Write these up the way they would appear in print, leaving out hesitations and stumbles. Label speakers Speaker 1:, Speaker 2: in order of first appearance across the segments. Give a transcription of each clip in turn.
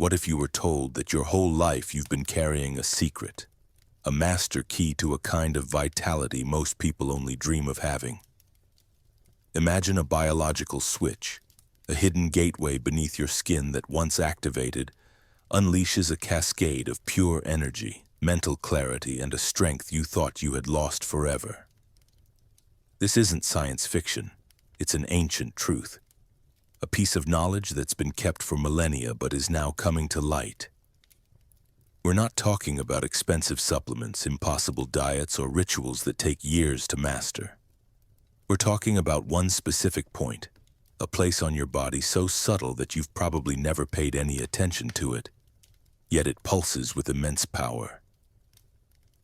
Speaker 1: What if you were told that your whole life you've been carrying a secret, a master key to a kind of vitality most people only dream of having? Imagine a biological switch, a hidden gateway beneath your skin that, once activated, unleashes a cascade of pure energy, mental clarity, and a strength you thought you had lost forever. This isn't science fiction. It's an ancient truth, a piece of knowledge that's been kept for millennia but is now coming to light. We're not talking about expensive supplements, impossible diets, or rituals that take years to master. We're talking about one specific point, a place on your body so subtle that you've probably never paid any attention to it, yet it pulses with immense power.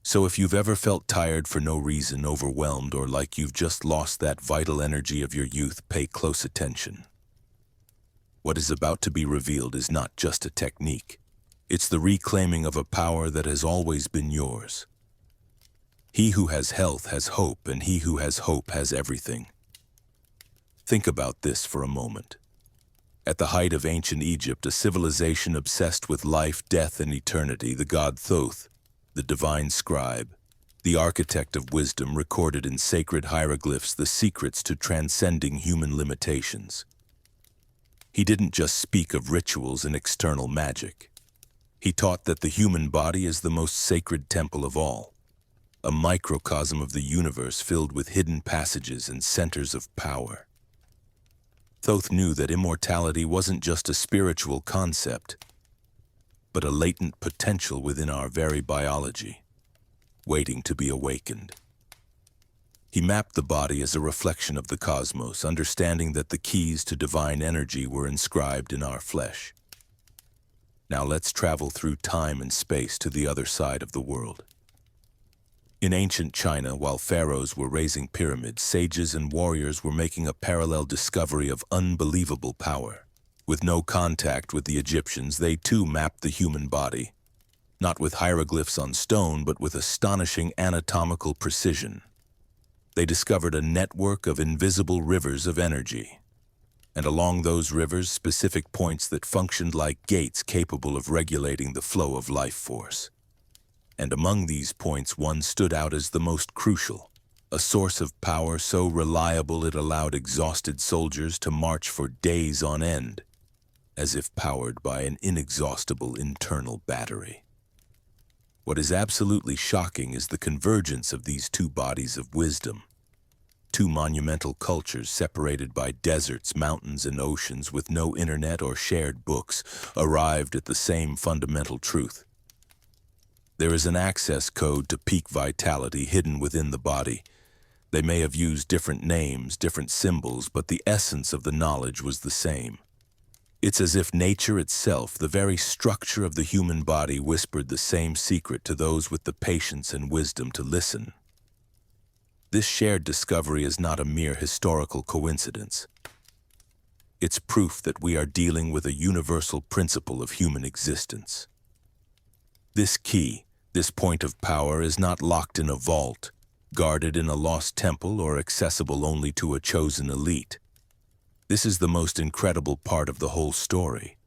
Speaker 1: So if you've ever felt tired for no reason, overwhelmed, or like you've just lost that vital energy of your youth, pay close attention. What is about to be revealed is not just a technique. It's the reclaiming of a power that has always been yours. He who has health has hope, and he who has hope has everything. Think about this for a moment. At the height of ancient Egypt, a civilization obsessed with life, death, and eternity, the god Thoth, the divine scribe, the architect of wisdom, recorded in sacred hieroglyphs the secrets to transcending human limitations. He didn't just speak of rituals and external magic. He taught that the human body is the most sacred temple of all, a microcosm of the universe filled with hidden passages and centers of power. Thoth knew that immortality wasn't just a spiritual concept, but a latent potential within our very biology, waiting to be awakened. He mapped the body as a reflection of the cosmos, understanding that the keys to divine energy were inscribed in our flesh. Now let's travel through time and space to the other side of the world. In ancient China, while pharaohs were raising pyramids, sages and warriors were making a parallel discovery of unbelievable power. With no contact with the Egyptians, they too mapped the human body, not with hieroglyphs on stone, but with astonishing anatomical precision. They discovered a network of invisible rivers of energy, and along those rivers, specific points that functioned like gates capable of regulating the flow of life force. And among these points, one stood out as the most crucial, a source of power so reliable it allowed exhausted soldiers to march for days on end, as if powered by an inexhaustible internal battery. What is absolutely shocking is the convergence of these two bodies of wisdom. Two monumental cultures separated by deserts, mountains, and oceans with no internet or shared books arrived at the same fundamental truth. There is an access code to peak vitality hidden within the body. They may have used different names, different symbols, but the essence of the knowledge was the same. It's as if nature itself, the very structure of the human body, whispered the same secret to those with the patience and wisdom to listen. This shared discovery is not a mere historical coincidence. It's proof that we are dealing with a universal principle of human existence. This key, this point of power, is not locked in a vault, guarded in a lost temple, or accessible only to a chosen elite. This is the most incredible part of the whole story.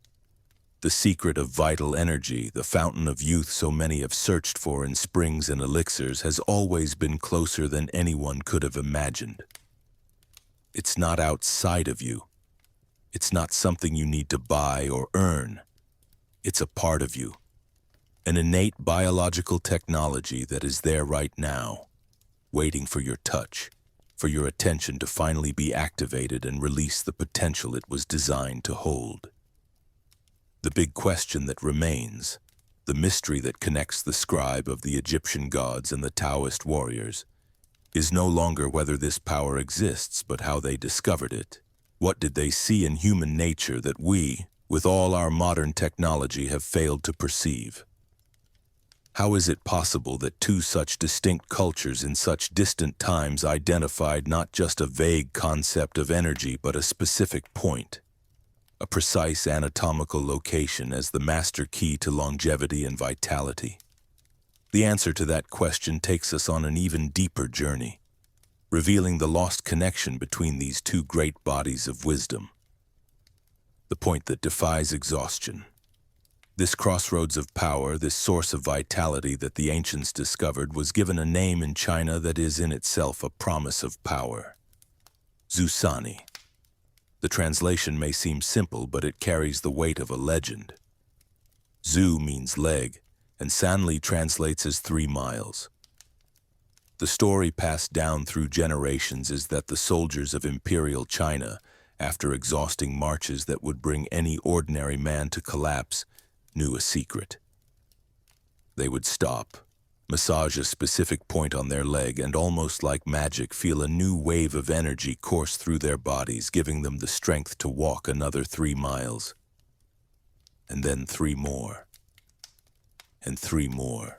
Speaker 1: The secret of vital energy, the fountain of youth so many have searched for in springs and elixirs, has always been closer than anyone could have imagined. It's not outside of you. It's not something you need to buy or earn. It's a part of you. An innate biological technology that is there right now, waiting for your touch, for your attention to finally be activated and release the potential it was designed to hold. The big question that remains, the mystery that connects the scribe of the Egyptian gods and the Taoist warriors, is no longer whether this power exists, but how they discovered it. What did they see in human nature that we, with all our modern technology, have failed to perceive? How is it possible that two such distinct cultures in such distant times identified not just a vague concept of energy, but a specific point, a precise anatomical location as the master key to longevity and vitality? The answer to that question takes us on an even deeper journey, revealing the lost connection between these two great bodies of wisdom. The point that defies exhaustion. This crossroads of power, this source of vitality that the ancients discovered, was given a name in China that is in itself a promise of power. Zusani. The translation may seem simple, but it carries the weight of a legend. Zu means leg, and Sanli translates as 3 miles. The story passed down through generations is that the soldiers of imperial China, after exhausting marches that would bring any ordinary man to collapse, knew a secret. They would stop, massage a specific point on their leg, and almost like magic feel a new wave of energy course through their bodies, giving them the strength to walk another 3 miles. And then 3 more. And 3 more.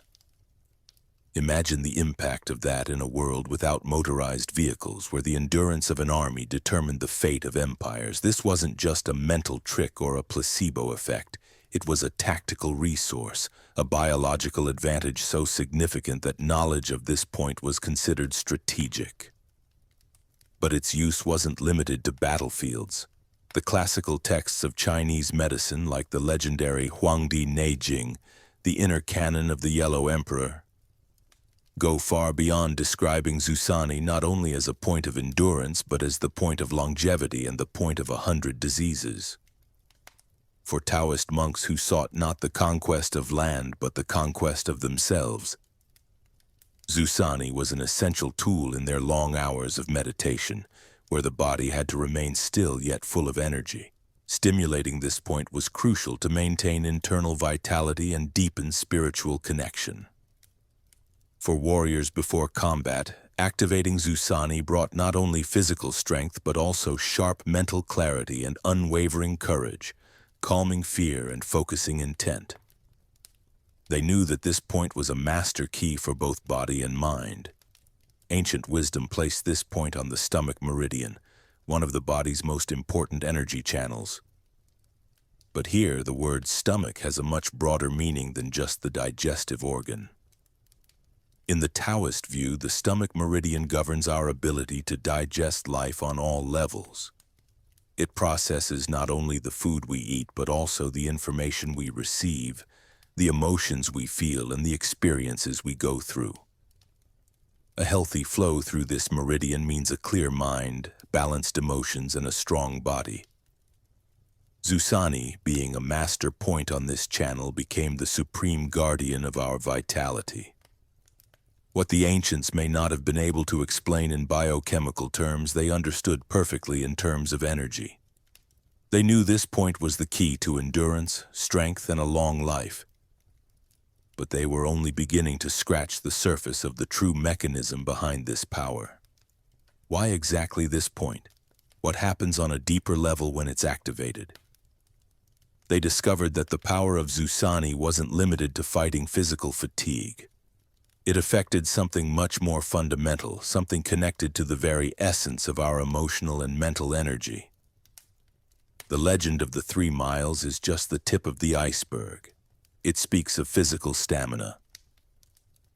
Speaker 1: Imagine the impact of that in a world without motorized vehicles, where the endurance of an army determined the fate of empires. This wasn't just a mental trick or a placebo effect. It was a tactical resource, a biological advantage so significant that knowledge of this point was considered strategic. But its use wasn't limited to battlefields. The classical texts of Chinese medicine, like the legendary Huangdi Neijing, the inner canon of the Yellow Emperor, go far beyond describing Zusani not only as a point of endurance, but as the point of longevity and the point of 100 diseases. For Taoist monks who sought not the conquest of land, but the conquest of themselves, Zusani was an essential tool in their long hours of meditation, where the body had to remain still yet full of energy. Stimulating this point was crucial to maintain internal vitality and deepen spiritual connection. For warriors before combat, activating Zusani brought not only physical strength but also sharp mental clarity and unwavering courage, calming fear and focusing intent. They knew that this point was a master key for both body and mind. Ancient wisdom placed this point on the stomach meridian, one of the body's most important energy channels. But here, the word stomach has a much broader meaning than just the digestive organ. In the Taoist view, the stomach meridian governs our ability to digest life on all levels. It processes not only the food we eat, but also the information we receive, the emotions we feel, and the experiences we go through. A healthy flow through this meridian means a clear mind, balanced emotions, and a strong body. Zusani, being a master point on this channel, became the supreme guardian of our vitality. What the ancients may not have been able to explain in biochemical terms, they understood perfectly in terms of energy. They knew this point was the key to endurance, strength, and a long life. But they were only beginning to scratch the surface of the true mechanism behind this power. Why exactly this point? What happens on a deeper level when it's activated? They discovered that the power of Zusani wasn't limited to fighting physical fatigue. It affected something much more fundamental, something connected to the very essence of our emotional and mental energy. The legend of the 3 miles is just the tip of the iceberg. It speaks of physical stamina.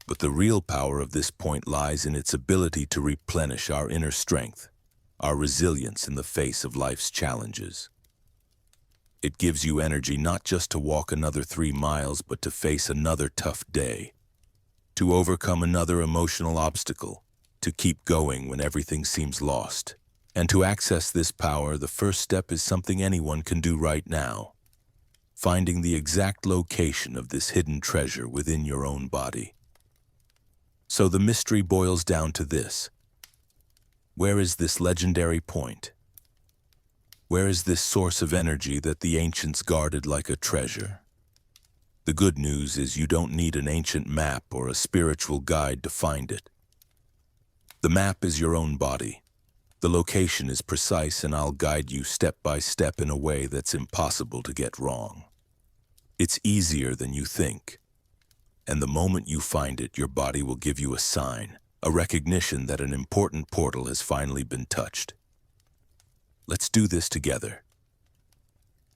Speaker 1: But the real power of this point lies in its ability to replenish our inner strength, our resilience in the face of life's challenges. It gives you energy not just to walk another 3 miles, but to face another tough day, to overcome another emotional obstacle, to keep going when everything seems lost. And to access this power, the first step is something anyone can do right now: finding the exact location of this hidden treasure within your own body. So the mystery boils down to this: where is this legendary point? Where is this source of energy that the ancients guarded like a treasure? The good news is you don't need an ancient map or a spiritual guide to find it. The map is your own body. The location is precise, and I'll guide you step by step in a way that's impossible to get wrong. It's easier than you think. And the moment you find it, your body will give you a sign, a recognition that an important portal has finally been touched. Let's do this together.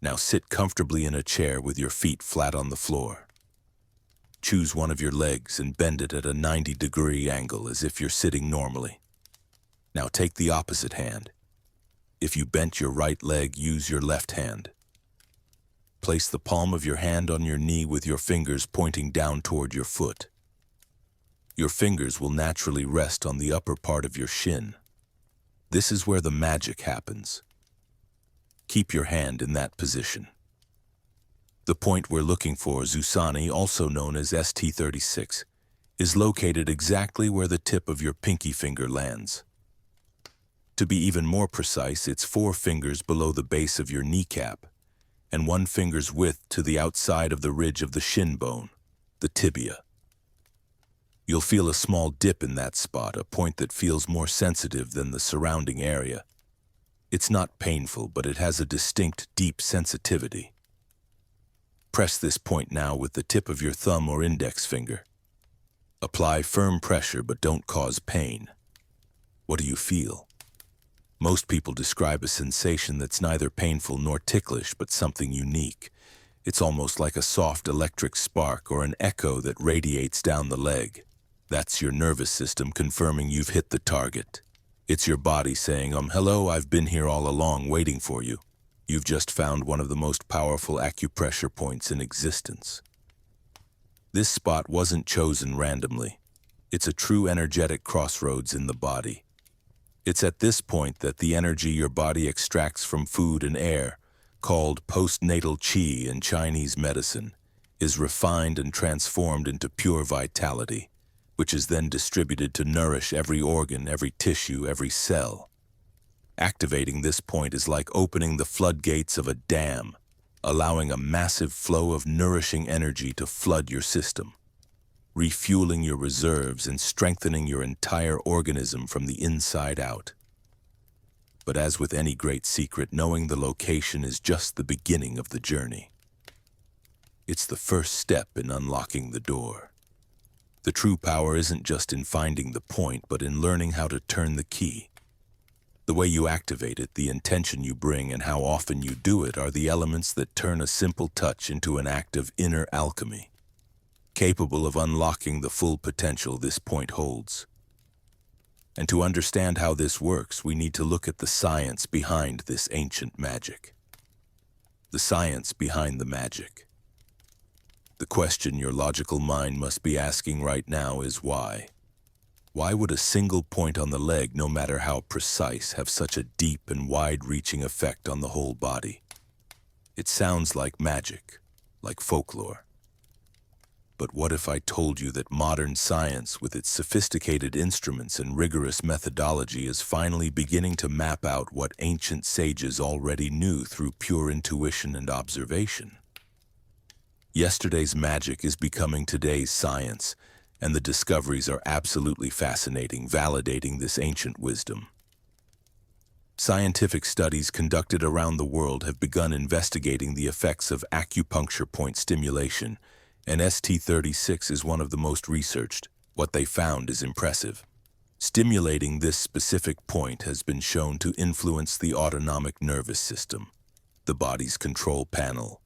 Speaker 1: Now sit comfortably in a chair with your feet flat on the floor. Choose one of your legs and bend it at a 90-degree angle as if you're sitting normally. Now take the opposite hand. If you bent your right leg, use your left hand. Place the palm of your hand on your knee with your fingers pointing down toward your foot. Your fingers will naturally rest on the upper part of your shin. This is where the magic happens. Keep your hand in that position. The point we're looking for, Zusani, also known as ST36, is located exactly where the tip of your pinky finger lands. To be even more precise, it's 4 fingers below the base of your kneecap, and 1 finger's width to the outside of the ridge of the shin bone, the tibia. You'll feel a small dip in that spot, a point that feels more sensitive than the surrounding area. It's not painful, but it has a distinct, deep sensitivity. Press this point now with the tip of your thumb or index finger. Apply firm pressure, but don't cause pain. What do you feel? Most people describe a sensation that's neither painful nor ticklish, but something unique. It's almost like a soft electric spark or an echo that radiates down the leg. That's your nervous system confirming you've hit the target. It's your body saying, hello, I've been here all along waiting for you. You've just found one of the most powerful acupressure points in existence. This spot wasn't chosen randomly. It's a true energetic crossroads in the body. It's at this point that the energy your body extracts from food and air, called postnatal qi in Chinese medicine, is refined and transformed into pure vitality, which is then distributed to nourish every organ, every tissue, every cell. Activating this point is like opening the floodgates of a dam, allowing a massive flow of nourishing energy to flood your system, refueling your reserves and strengthening your entire organism from the inside out. But as with any great secret, knowing the location is just the beginning of the journey. It's the first step in unlocking the door. The true power isn't just in finding the point, but in learning how to turn the key. The way you activate it, the intention you bring, and how often you do it are the elements that turn a simple touch into an act of inner alchemy, capable of unlocking the full potential this point holds. And to understand how this works, we need to look at the science behind this ancient magic. The science behind the magic. The question your logical mind must be asking right now is why? Why would a single point on the leg, no matter how precise, have such a deep and wide-reaching effect on the whole body? It sounds like magic, like folklore. But what if I told you that modern science, with its sophisticated instruments and rigorous methodology, is finally beginning to map out what ancient sages already knew through pure intuition and observation? Yesterday's magic is becoming today's science, and the discoveries are absolutely fascinating, validating this ancient wisdom. Scientific studies conducted around the world have begun investigating the effects of acupuncture point stimulation, and ST36 is one of the most researched. What they found is impressive. Stimulating this specific point has been shown to influence the autonomic nervous system, the body's control panel,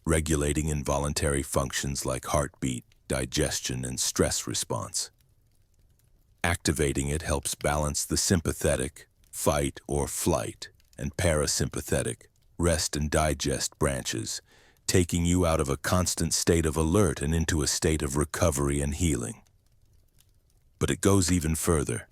Speaker 1: regulating involuntary functions like heartbeat, digestion, and stress response. Activating it helps balance the sympathetic, fight or flight, and parasympathetic, rest and digest branches, taking you out of a constant state of alert and into a state of recovery and healing. But it goes even further.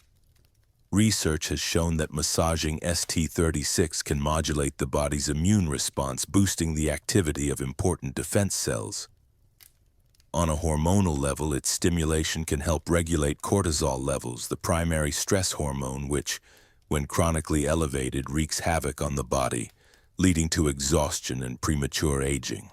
Speaker 1: Research has shown that massaging ST36 can modulate the body's immune response, boosting the activity of important defense cells. On a hormonal level, its stimulation can help regulate cortisol levels, the primary stress hormone which, when chronically elevated, wreaks havoc on the body, leading to exhaustion and premature aging.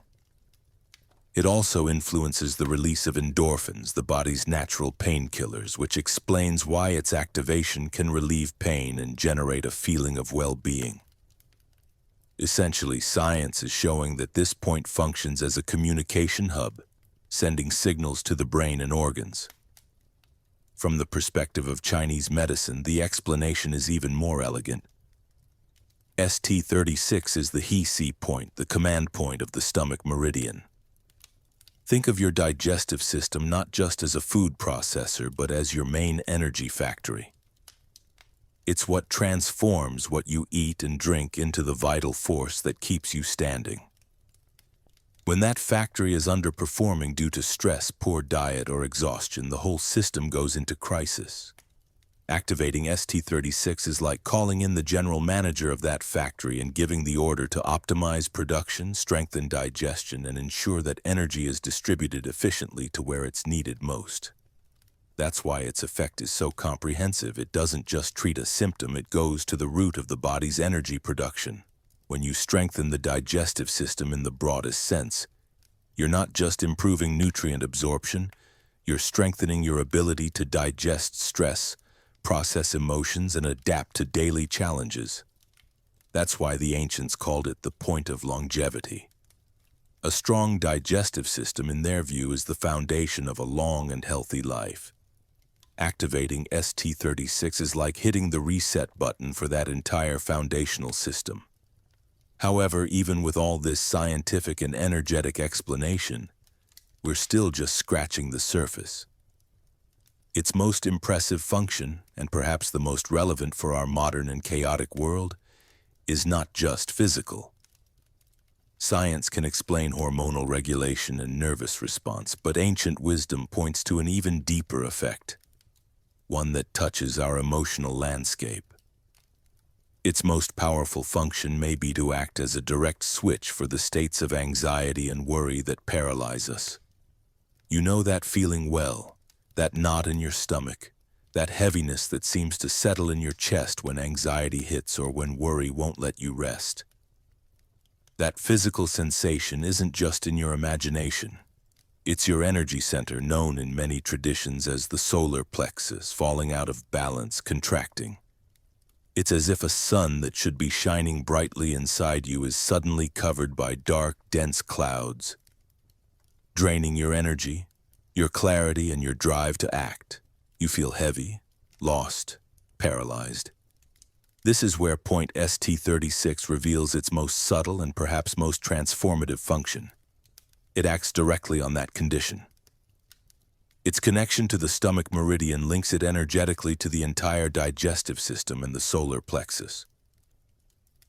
Speaker 1: It also influences the release of endorphins, the body's natural painkillers, which explains why its activation can relieve pain and generate a feeling of well-being. Essentially, science is showing that this point functions as a communication hub, sending signals to the brain and organs. From the perspective of Chinese medicine, the explanation is even more elegant. ST36 is the He-Si point, the command point of the stomach meridian. Think of your digestive system not just as a food processor, but as your main energy factory. It's what transforms what you eat and drink into the vital force that keeps you standing. When that factory is underperforming due to stress, poor diet, or exhaustion, the whole system goes into crisis. Activating ST36 is like calling in the general manager of that factory and giving the order to optimize production, strengthen digestion, and ensure that energy is distributed efficiently to where it's needed most. That's why its effect is so comprehensive. It doesn't just treat a symptom, it goes to the root of the body's energy production. When you strengthen the digestive system in the broadest sense, you're not just improving nutrient absorption, you're strengthening your ability to digest stress, process emotions, and adapt to daily challenges. That's why the ancients called it the point of longevity. A strong digestive system, in their view, is the foundation of a long and healthy life. Activating ST36 is like hitting the reset button for that entire foundational system. However, even with all this scientific and energetic explanation, we're still just scratching the surface. Its most impressive function, and perhaps the most relevant for our modern and chaotic world, is not just physical. Science can explain hormonal regulation and nervous response, but ancient wisdom points to an even deeper effect, one that touches our emotional landscape. Its most powerful function may be to act as a direct switch for the states of anxiety and worry that paralyze us. You know that feeling well, that knot in your stomach, that heaviness that seems to settle in your chest when anxiety hits or when worry won't let you rest. That physical sensation isn't just in your imagination. It's your energy center, known in many traditions as the solar plexus, falling out of balance, contracting. It's as if a sun that should be shining brightly inside you is suddenly covered by dark, dense clouds, draining your energy, your clarity, and your drive to act. You feel heavy, lost, paralyzed. This is where point ST36 reveals its most subtle and perhaps most transformative function. It acts directly on that condition. Its connection to the stomach meridian links it energetically to the entire digestive system and the solar plexus.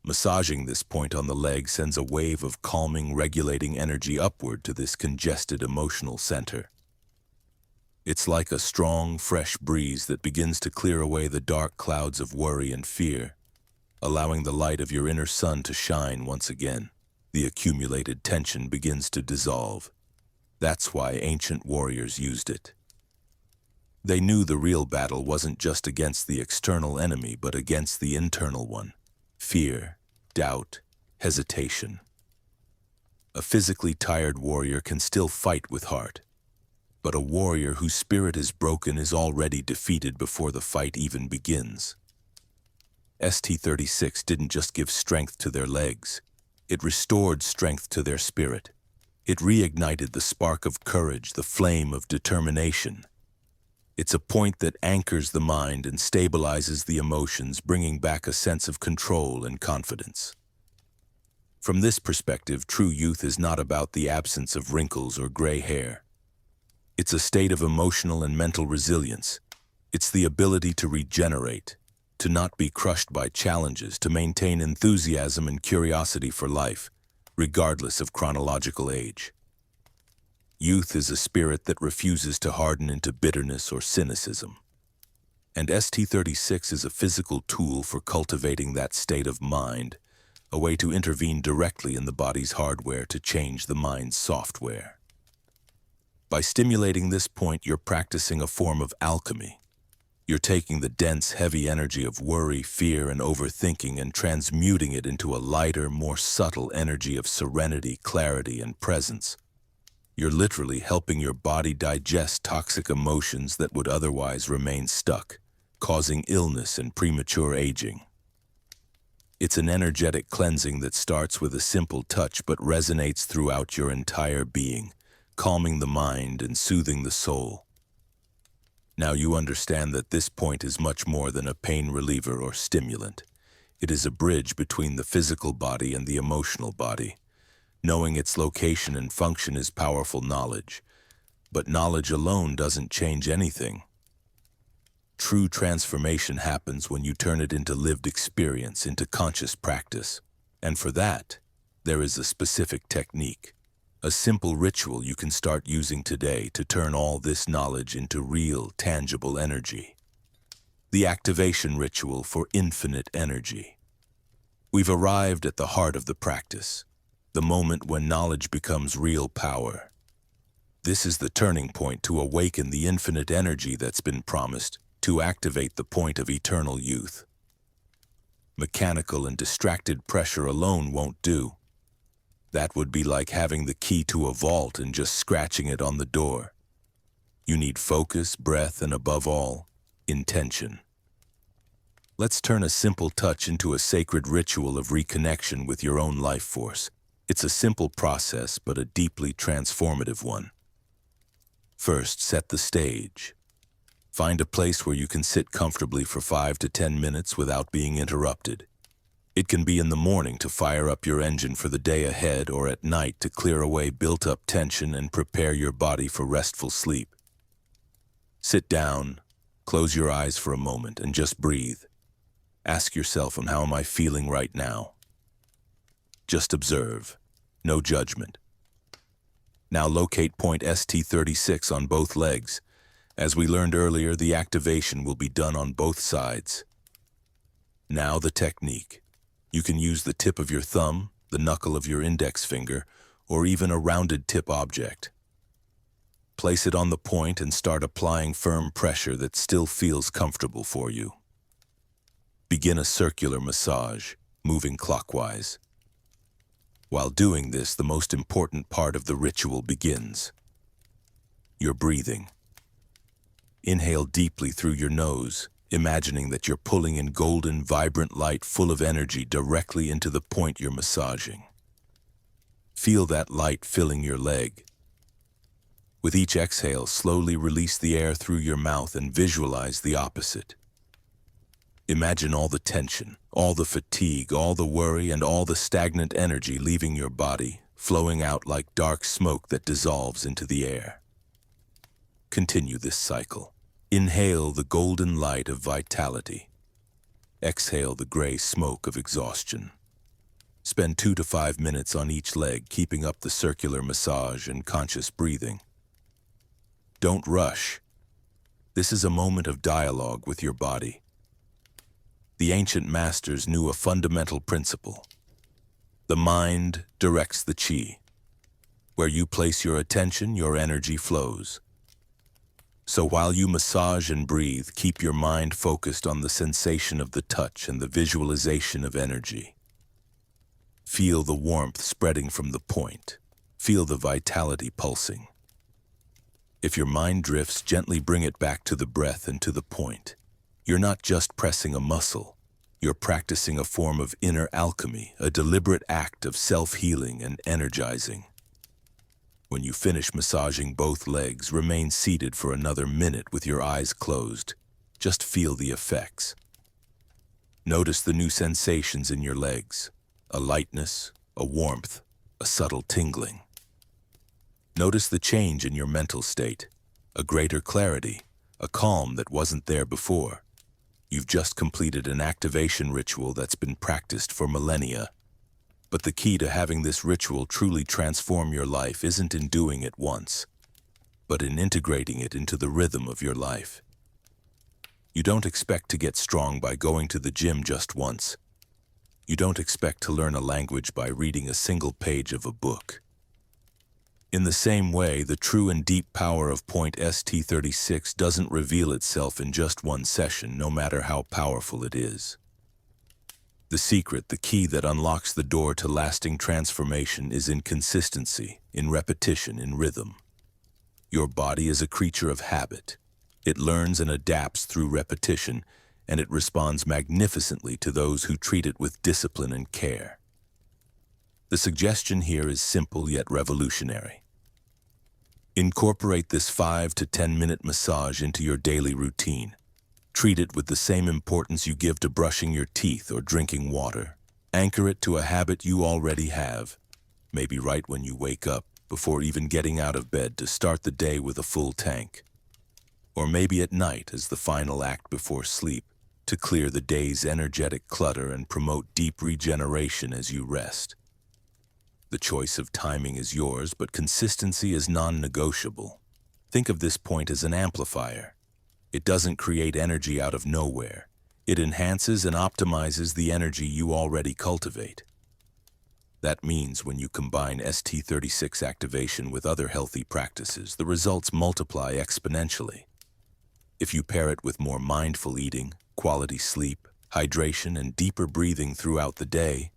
Speaker 1: Massaging this point on the leg sends a wave of calming, regulating energy upward to this congested emotional center. It's like a strong, fresh breeze that begins to clear away the dark clouds of worry and fear, allowing the light of your inner sun to shine once again. The accumulated tension begins to dissolve. That's why ancient warriors used it. They knew the real battle wasn't just against the external enemy, but against the internal one. Fear, doubt, hesitation. A physically tired warrior can still fight with heart, but a warrior whose spirit is broken is already defeated before the fight even begins. ST36 didn't just give strength to their legs, it restored strength to their spirit. It reignited the spark of courage, the flame of determination. It's a point that anchors the mind and stabilizes the emotions, bringing back a sense of control and confidence. From this perspective, true youth is not about the absence of wrinkles or gray hair. It's a state of emotional and mental resilience. It's the ability to regenerate, to not be crushed by challenges, to maintain enthusiasm and curiosity for life, regardless of chronological age. Youth is a spirit that refuses to harden into bitterness or cynicism. And ST36 is a physical tool for cultivating that state of mind, a way to intervene directly in the body's hardware to change the mind's software. By stimulating this point, you're practicing a form of alchemy. You're taking the dense, heavy energy of worry, fear, and overthinking and transmuting it into a lighter, more subtle energy of serenity, clarity, and presence. You're literally helping your body digest toxic emotions that would otherwise remain stuck, causing illness and premature aging. It's an energetic cleansing that starts with a simple touch but resonates throughout your entire being, calming the mind and soothing the soul. Now you understand that this point is much more than a pain reliever or stimulant. It is a bridge between the physical body and the emotional body. Knowing its location and function is powerful knowledge, but knowledge alone doesn't change anything. True transformation happens when you turn it into lived experience, into conscious practice. And for that, there is a specific technique, A simple ritual you can start using today to turn all this knowledge into real, tangible energy. The activation ritual for infinite energy. We've arrived at the heart of the practice, the moment when knowledge becomes real power. This is the turning point to awaken the infinite energy that's been promised, to activate the point of eternal youth. Mechanical and distracted pressure alone won't do. That would be like having the key to a vault and just scratching it on the door. You need focus, breath, and above all, intention. Let's turn a simple touch into a sacred ritual of reconnection with your own life force. It's a simple process, but a deeply transformative one. First, set the stage. Find a place where you can sit comfortably for 5 to 10 minutes without being interrupted. It can be in the morning to fire up your engine for the day ahead, or at night to clear away built-up tension and prepare your body for restful sleep. Sit down, close your eyes for a moment, and just breathe. Ask yourself, how am I feeling right now? Just observe, no judgment. Now locate point ST36 on both legs. As we learned earlier, the activation will be done on both sides. Now the technique. You can use the tip of your thumb, the knuckle of your index finger, or even a rounded tip object. Place it on the point and start applying firm pressure that still feels comfortable for you. Begin a circular massage, moving clockwise. While doing this, the most important part of the ritual begins. Your breathing. Inhale deeply through your nose, imagining that you're pulling in golden, vibrant light full of energy directly into the point you're massaging. Feel that light filling your leg. With each exhale, slowly release the air through your mouth and visualize the opposite. Imagine all the tension, all the fatigue, all the worry, and all the stagnant energy leaving your body, flowing out like dark smoke that dissolves into the air. Continue this cycle. Inhale the golden light of vitality. Exhale the gray smoke of exhaustion. Spend 2 to 5 minutes on each leg, keeping up the circular massage and conscious breathing. Don't rush. This is a moment of dialogue with your body. The ancient masters knew a fundamental principle. The mind directs the chi. Where you place your attention, your energy flows. So while you massage and breathe, keep your mind focused on the sensation of the touch and the visualization of energy. Feel the warmth spreading from the point. Feel the vitality pulsing. If your mind drifts, gently bring it back to the breath and to the point. You're not just pressing a muscle. You're practicing a form of inner alchemy, a deliberate act of self-healing and energizing. When you finish massaging both legs, remain seated for another minute with your eyes closed. Just feel the effects. Notice the new sensations in your legs, a lightness, a warmth, a subtle tingling. Notice the change in your mental state, a greater clarity, a calm that wasn't there before. You've just completed an activation ritual that's been practiced for millennia. But the key to having this ritual truly transform your life isn't in doing it once, but in integrating it into the rhythm of your life. You don't expect to get strong by going to the gym just once. You don't expect to learn a language by reading a single page of a book. In the same way, the true and deep power of point ST36 doesn't reveal itself in just one session, no matter how powerful it is. The secret, the key that unlocks the door to lasting transformation is in consistency, in repetition, in rhythm. Your body is a creature of habit. It learns and adapts through repetition, and it responds magnificently to those who treat it with discipline and care. The suggestion here is simple yet revolutionary. Incorporate this 5 to 10 minute massage into your daily routine. Treat it with the same importance you give to brushing your teeth or drinking water. Anchor it to a habit you already have, maybe right when you wake up, before even getting out of bed to start the day with a full tank. Or maybe at night as the final act before sleep, to clear the day's energetic clutter and promote deep regeneration as you rest. The choice of timing is yours, but consistency is non-negotiable. Think of this point as an amplifier. It doesn't create energy out of nowhere. It enhances and optimizes the energy you already cultivate. That means when you combine ST36 activation with other healthy practices, the results multiply exponentially. If you pair it with more mindful eating, quality sleep, hydration, and deeper breathing throughout the day,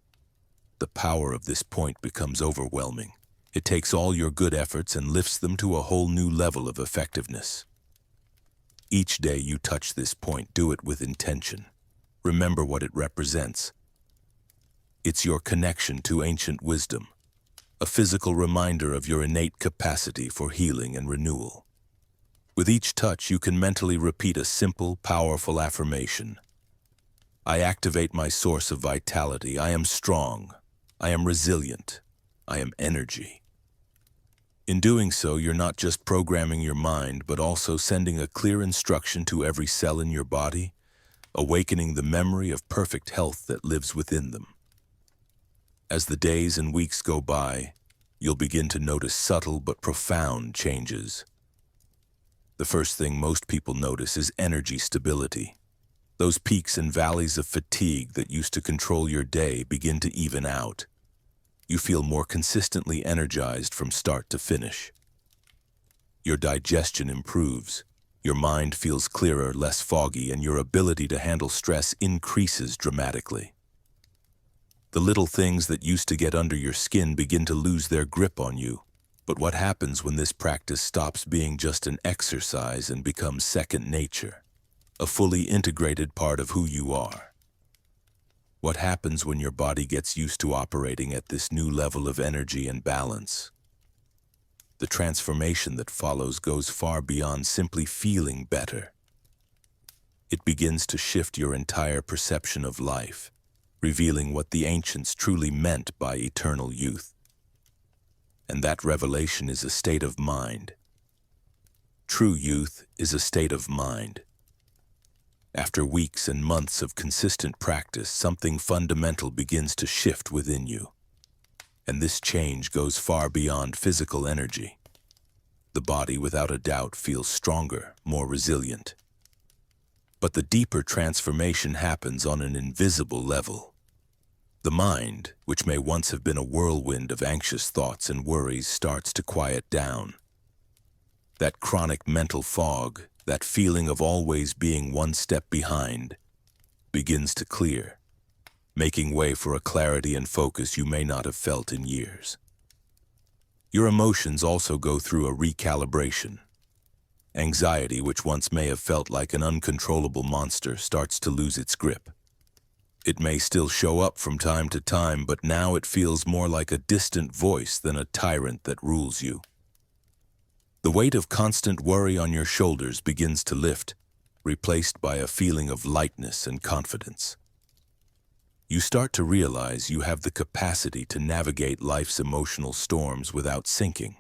Speaker 1: the power of this point becomes overwhelming. It takes all your good efforts and lifts them to a whole new level of effectiveness. Each day you touch this point, do it with intention. Remember what it represents. It's your connection to ancient wisdom, a physical reminder of your innate capacity for healing and renewal. With each touch, you can mentally repeat a simple, powerful affirmation. I activate my source of vitality. I am strong. I am resilient. I am energy. In doing so, you're not just programming your mind, but also sending a clear instruction to every cell in your body, awakening the memory of perfect health that lives within them. As the days and weeks go by, you'll begin to notice subtle but profound changes. The first thing most people notice is energy stability. Those peaks and valleys of fatigue that used to control your day begin to even out. You feel more consistently energized from start to finish. Your digestion improves, your mind feels clearer, less foggy, and your ability to handle stress increases dramatically. The little things that used to get under your skin begin to lose their grip on you. But what happens when this practice stops being just an exercise and becomes second nature? A fully integrated part of who you are. What happens when your body gets used to operating at this new level of energy and balance? The transformation that follows goes far beyond simply feeling better. It begins to shift your entire perception of life, revealing what the ancients truly meant by eternal youth. And that revelation is a state of mind. True youth is a state of mind. After weeks and months of consistent practice, something fundamental begins to shift within you. And this change goes far beyond physical energy. The body, without a doubt, feels stronger, more resilient. But the deeper transformation happens on an invisible level. The mind, which may once have been a whirlwind of anxious thoughts and worries, starts to quiet down. That chronic mental fog, that feeling of always being one step behind, begins to clear, making way for a clarity and focus you may not have felt in years. Your emotions also go through a recalibration. Anxiety, which once may have felt like an uncontrollable monster, starts to lose its grip. It may still show up from time to time, but now it feels more like a distant voice than a tyrant that rules you. The weight of constant worry on your shoulders begins to lift, replaced by a feeling of lightness and confidence. You start to realize you have the capacity to navigate life's emotional storms without sinking.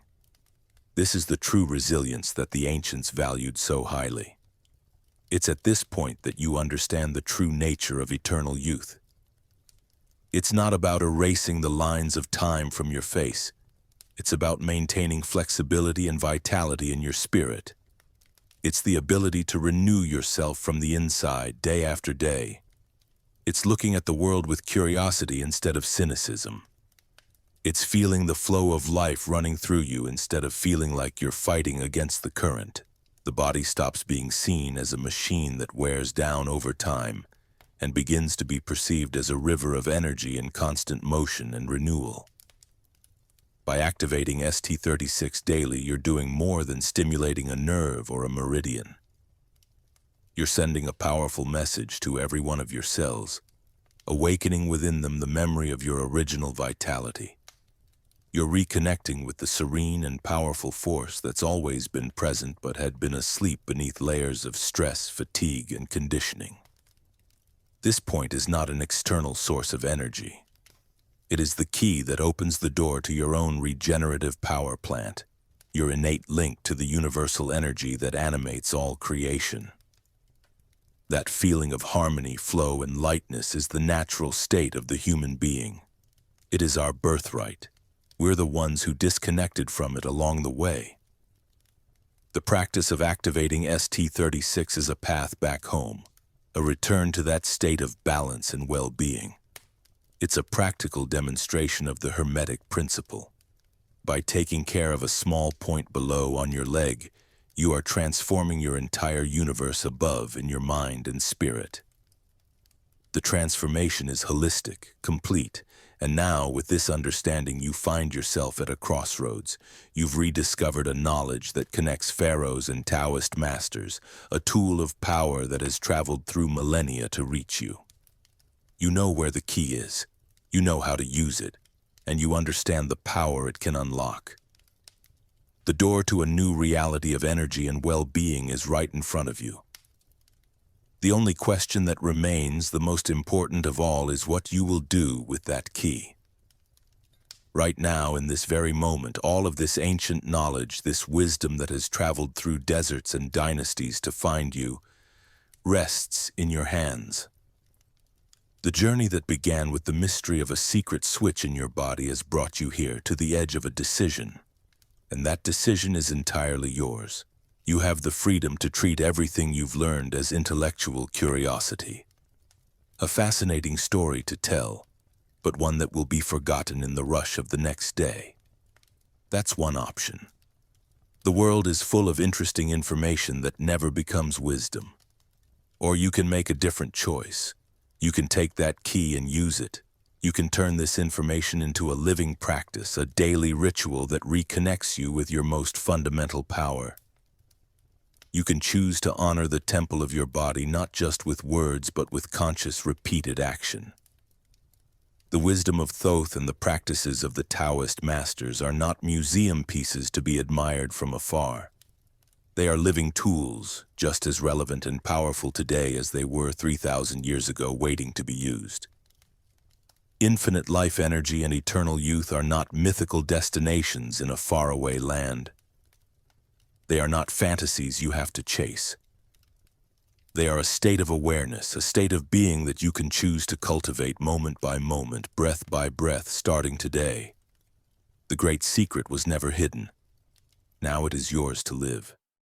Speaker 1: This is the true resilience that the ancients valued so highly. It's at this point that you understand the true nature of eternal youth. It's not about erasing the lines of time from your face. It's about maintaining flexibility and vitality in your spirit. It's the ability to renew yourself from the inside day after day. It's looking at the world with curiosity instead of cynicism. It's feeling the flow of life running through you instead of feeling like you're fighting against the current. The body stops being seen as a machine that wears down over time and begins to be perceived as a river of energy in constant motion and renewal. By activating ST36 daily, you're doing more than stimulating a nerve or a meridian. You're sending a powerful message to every one of your cells, awakening within them the memory of your original vitality. You're reconnecting with the serene and powerful force that's always been present but had been asleep beneath layers of stress, fatigue, and conditioning. This point is not an external source of energy. It is the key that opens the door to your own regenerative power plant, your innate link to the universal energy that animates all creation. That feeling of harmony, flow, and lightness is the natural state of the human being. It is our birthright. We're the ones who disconnected from it along the way. The practice of activating ST36 is a path back home, a return to that state of balance and well-being. It's a practical demonstration of the Hermetic principle. By taking care of a small point below on your leg, you are transforming your entire universe above in your mind and spirit. The transformation is holistic, complete, and now, with this understanding, you find yourself at a crossroads. You've rediscovered a knowledge that connects pharaohs and Taoist masters, a tool of power that has traveled through millennia to reach you. You know where the key is, you know how to use it, and you understand the power it can unlock. The door to a new reality of energy and well-being is right in front of you. The only question that remains, the most important of all, is what you will do with that key. Right now, in this very moment, all of this ancient knowledge, this wisdom that has traveled through deserts and dynasties to find you, rests in your hands. The journey that began with the mystery of a secret switch in your body has brought you here to the edge of a decision, and that decision is entirely yours. You have the freedom to treat everything you've learned as intellectual curiosity. A fascinating story to tell, but one that will be forgotten in the rush of the next day. That's one option. The world is full of interesting information that never becomes wisdom. Or you can make a different choice. You can take that key and use it. You can turn this information into a living practice, a daily ritual that reconnects you with your most fundamental power. You can choose to honor the temple of your body not just with words but with conscious, repeated action. The wisdom of Thoth and the practices of the Taoist masters are not museum pieces to be admired from afar. They are living tools, just as relevant and powerful today as they were 3,000 years ago, waiting to be used. Infinite life energy and eternal youth are not mythical destinations in a faraway land. They are not fantasies you have to chase. They are a state of awareness, a state of being that you can choose to cultivate moment by moment, breath by breath, starting today. The great secret was never hidden. Now it is yours to live.